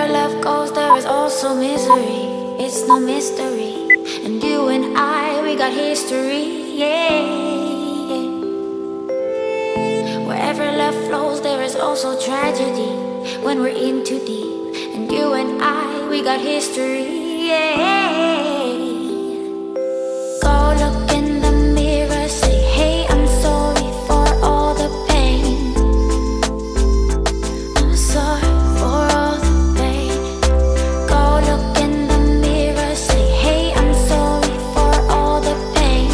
Wherever love goes, there is also misery. It's no mystery. And you and I, we got history, yeah. Wherever love flows, there is also tragedy when we're in too deep. And you and I, we got history, yeah. Go look in the mirror, say, hey, I'm sorry for all the pain. I'm sorry for all the pain. Go look in the mirror, say, hey, I'm sorry for all the pain.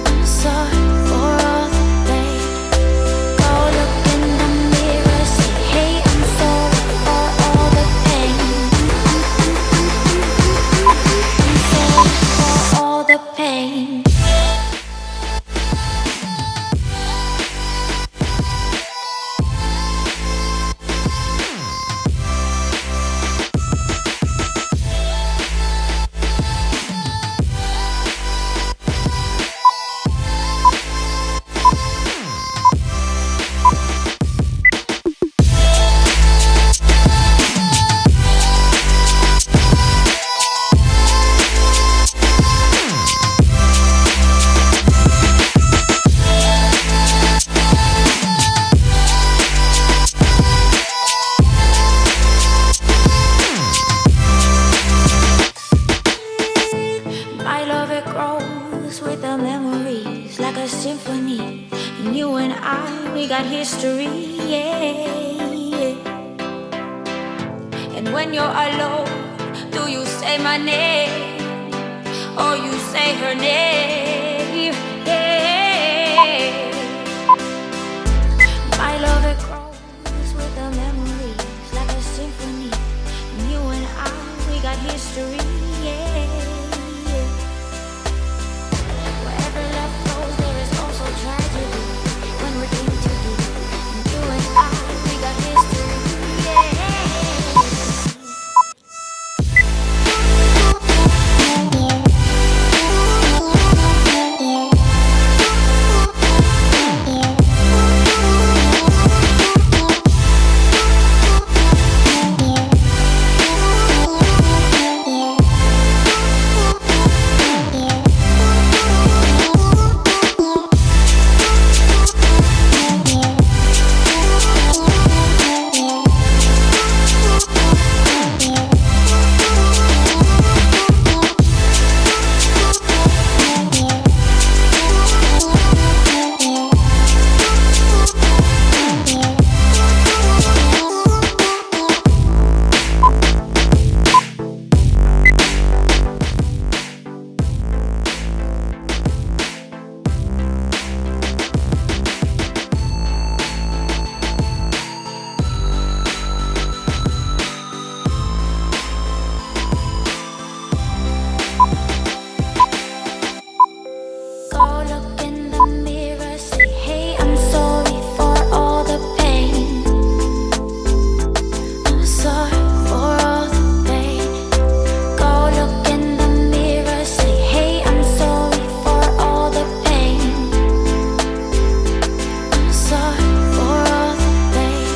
I'm sorry for all the pain. Go look in the mirror, say, hey, I'm sorry for all the pain. I'm sorry for all the pain. My love, it grows with the memories like a symphony. And you and I, we got history, yeah. And when you're alone, do you say my name or you say her name? Yeah. My love, it grows with the memories like a symphony. And you and I, we got history, yeah. Wherever love flows, there is also tragedy when we're in too deep. And you and I, we got history, yeah. Go look in the mirror, say, hey, I'm sorry for all the pain. I'm sorry for all the pain. Go look in the mirror, say, hey, I'm sorry for all the pain. I'm sorry for all the pain.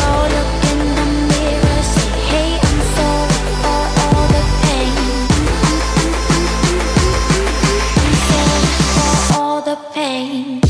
Go look in the mirror, say, hey, I'm sorry for all the pain. For all the pain.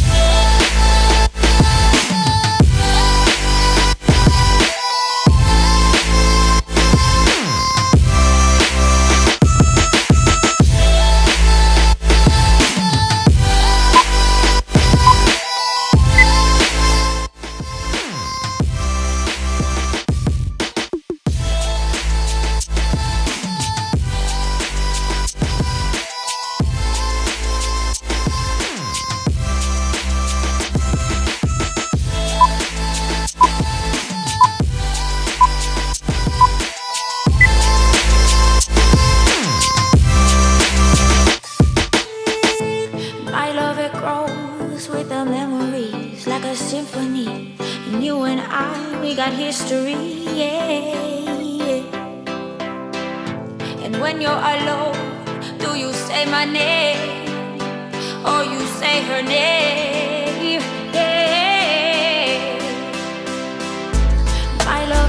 My love, it grows with the memories like a symphony. And you and I, we got history, yeah. And when you're alone, do you say my name or you say her name? Yeah. My love.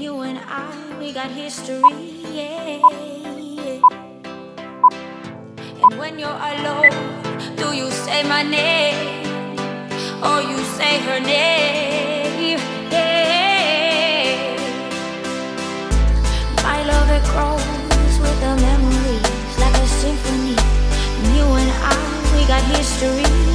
you and I, we got history, yeah. And when you're alone, do you say my name or you say her name? Yeah. My love, it grows with the memories like a symphony. And you and I, we got history.